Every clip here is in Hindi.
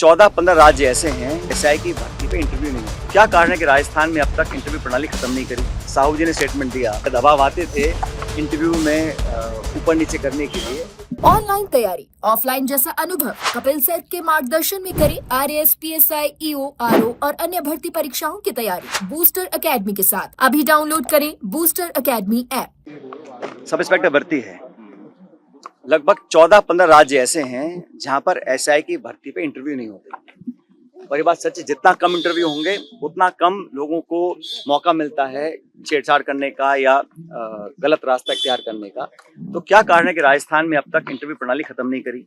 14-15 राज्य ऐसे हैं एसआई की भर्ती पे इंटरव्यू नहीं है। क्या कारण है कि राजस्थान में अब तक इंटरव्यू प्रणाली खत्म नहीं करी? साहू जी ने स्टेटमेंट दिया, दबाव आते थे इंटरव्यू में ऊपर नीचे करने के लिए। ऑनलाइन तैयारी, ऑफलाइन जैसा अनुभव कपिल सर के मार्गदर्शन में करें आरएएस, पीएसआई, ईओ, आरओ और अन्य भर्ती परीक्षाओं की तैयारी बूस्टर एकेडमी के साथ। अभी डाउनलोड करें booster academy app. Sub inspector भर्ती है, लगभग 14-15 राज्य ऐसे हैं जहां पर एसआई की भर्ती पे इंटरव्यू नहीं होते। और ये बात सच है, जितना कम इंटरव्यू होंगे उतना कम लोगों को मौका मिलता है छेड़छाड़ करने का या गलत रास्ता इख्तियार करने का। तो क्या कारण है कि राजस्थान में अब तक इंटरव्यू प्रणाली खत्म नहीं करी,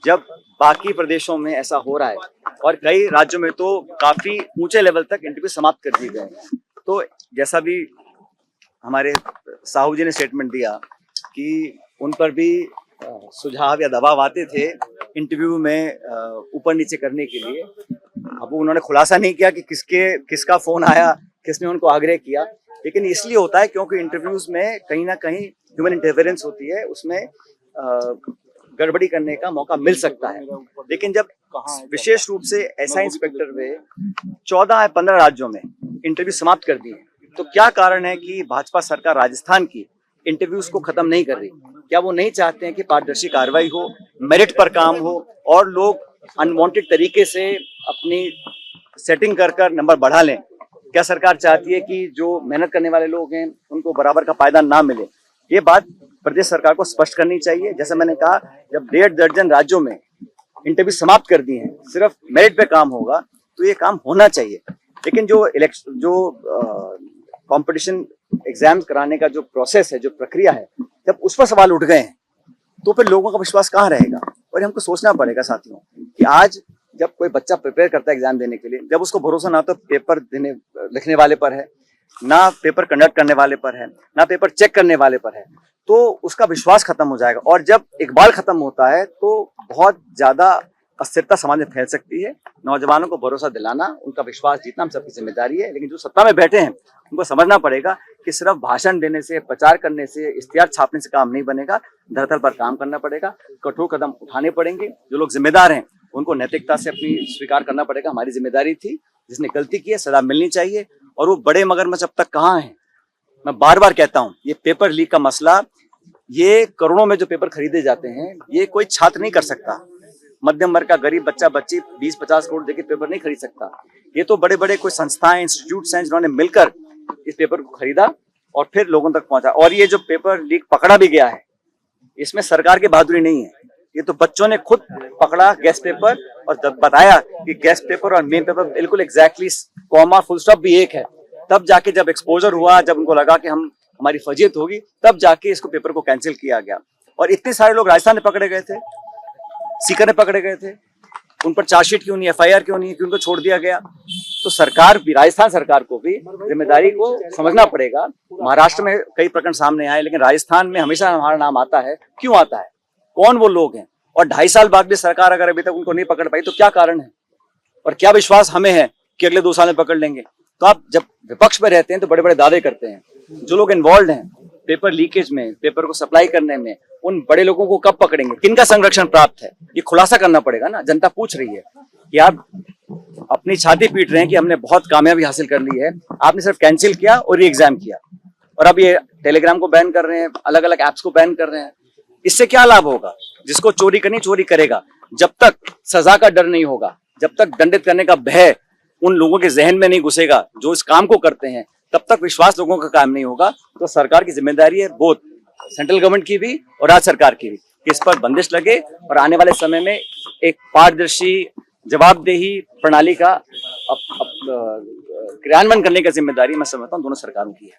जब बाकी प्रदेशों में ऐसा हो रहा है और कई राज्यों में तो काफी ऊंचे लेवल तक इंटरव्यू समाप्त कर दिए गए हैं। तो जैसा भी हमारे साहू जी ने स्टेटमेंट दिया कि उन पर भी सुझाव या दबाव आते थे इंटरव्यू में ऊपर नीचे करने के लिए। अब उन्होंने खुलासा नहीं किया कि किसका फोन आया, किसने उनको आग्रह किया, लेकिन इसलिए होता है क्योंकि इंटरव्यूज में कहीं ना कहीं ह्यूमन इंटरफेरेंस होती है, उसमें गड़बड़ी करने का मौका मिल सकता है। लेकिन जब विशेष रूप से एसआई इंस्पेक्टर वे 14 या 15 राज्यों में इंटरव्यू समाप्त कर दिए, तो क्या कारण है कि भाजपा सरकार राजस्थान की इंटरव्यूज को खत्म नहीं कर रही? क्या वो नहीं चाहते हैं कि पारदर्शी कार्रवाई हो, मेरिट पर काम हो और लोग अनवांटेड तरीके से अपनी सेटिंग कर नंबर बढ़ा लें? क्या सरकार चाहती है कि जो मेहनत करने वाले लोग हैं उनको बराबर का पायदान ना मिले? ये बात प्रदेश सरकार को स्पष्ट करनी चाहिए। जैसे मैंने कहा, जब 1.5 दर्जन राज्यों में इंटरव्यू समाप्त कर दिए हैं, सिर्फ मेरिट पे काम होगा तो ये काम होना चाहिए। लेकिन जो कंपटीशन एग्जाम कराने का जो प्रोसेस है, जो प्रक्रिया है, जब उस पर सवाल उठ गए हैं तो फिर लोगों का विश्वास कहाँ रहेगा? और हमको सोचना पड़ेगा साथियों कि आज जब कोई बच्चा प्रिपेयर करता है एग्जाम देने के लिए, जब उसको भरोसा ना तो पेपर लिखने वाले पर है, ना पेपर कंडक्ट करने वाले पर है, ना पेपर चेक करने वाले पर है, तो उसका विश्वास खत्म हो जाएगा। और जब इकबाल खत्म होता है तो बहुत ज्यादा अस्थिरता समाज में फैल सकती है। नौजवानों को भरोसा दिलाना, उनका विश्वास जीतना हम सबकी जिम्मेदारी है। लेकिन जो सत्ता में बैठे हैं उनको समझना पड़ेगा कि सिर्फ भाषण देने से, प्रचार करने से, इश्तिहार छापने से काम नहीं बनेगा, धरातल पर काम करना पड़ेगा, कठोर कदम उठाने पड़ेंगे। जो लोग जिम्मेदार हैं उनको नैतिकता से अपनी स्वीकार करना पड़ेगा, हमारी जिम्मेदारी थी, जिसने गलती की है सजा मिलनी चाहिए। और वो बड़े मगरमच्छ अब तक कहाँ हैं? मैं बार बार कहता हूँ, ये पेपर लीक का मसला, ये करोड़ों में जो पेपर खरीदे जाते हैं, ये कोई छात्र नहीं कर सकता। मध्यम वर्ग का गरीब बच्चा बच्ची 20-50 करोड़ देके पेपर नहीं खरीद सकता। ये तो बड़े बड़े कोई संस्थाएं, इंस्टीट्यूट्स हैं जिन्होंने मिलकर इस पेपर को खरीदा और फिर लोगों तक पहुंचा। और ये जो पेपर लीक पकड़ा भी गया है, इसमें सरकार की बहादुरी नहीं है, ये तो बच्चों ने खुद पकड़ा गेस्ट पेपर और जब बताया कि गेस्ट पेपर और मेन पेपर बिल्कुल एग्जैक्टली कॉमा फुल स्टॉप भी एक है, तब जाके जब एक्सपोजर हुआ, जब उनको लगा कि हमारी फजीयत होगी, तब जाके इसको पेपर को कैंसिल किया गया। और इतने सारे लोग राजस्थान में पकड़े गए थे, सीकर में पकड़े गए थे, उन पर चार्जशीट क्यों नहीं, एफआईआर क्यों नहीं, क्यों उनको छोड़ दिया गया? तो सरकार भी, राजस्थान सरकार को भी जिम्मेदारी को समझना पड़ेगा। महाराष्ट्र में कई प्रकरण सामने आए, लेकिन राजस्थान में हमेशा हमारा नाम आता है। क्यों आता है? कौन वो लोग हैं? और 2.5 साल बाद भी सरकार अगर अभी तक उनको नहीं पकड़ पाई तो क्या कारण है? और क्या विश्वास हमें है कि अगले 2 साल में पकड़ लेंगे? तो आप जब विपक्ष में रहते हैं तो बड़े बड़े दावे करते हैं। जो लोग इन्वॉल्व हैं पेपर लीकेज में, पेपर को सप्लाई करने में, उन बड़े लोगों को कब पकड़ेंगे? किनका संरक्षण प्राप्त है? ये खुलासा करना पड़ेगा ना। जनता पूछ रही है कि आप अपनी छाती पीट रहे हैं कि हमने बहुत कामयाबी हासिल कर ली है, आपने सिर्फ कैंसिल किया और ये एग्जाम किया, और अब ये टेलीग्राम को बैन कर रहे हैं, अलग अलग एप्स को बैन कर रहे हैं। इससे क्या लाभ होगा? जिसको चोरी करनी चोरी करेगा। जब तक सजा का डर नहीं होगा, जब तक दंडित करने का भय उन लोगों के जहन में नहीं घुसेगा जो इस काम को करते हैं, तब तक विश्वास लोगों का काम नहीं होगा। तो सरकार की जिम्मेदारी है, बोथ सेंट्रल गवर्नमेंट की भी और राज्य सरकार की भी, कि इस पर बंदिश लगे और आने वाले समय में एक पारदर्शी जवाबदेही प्रणाली का क्रियान्वयन करने की जिम्मेदारी मैं समझता हूँ दोनों सरकारों की है।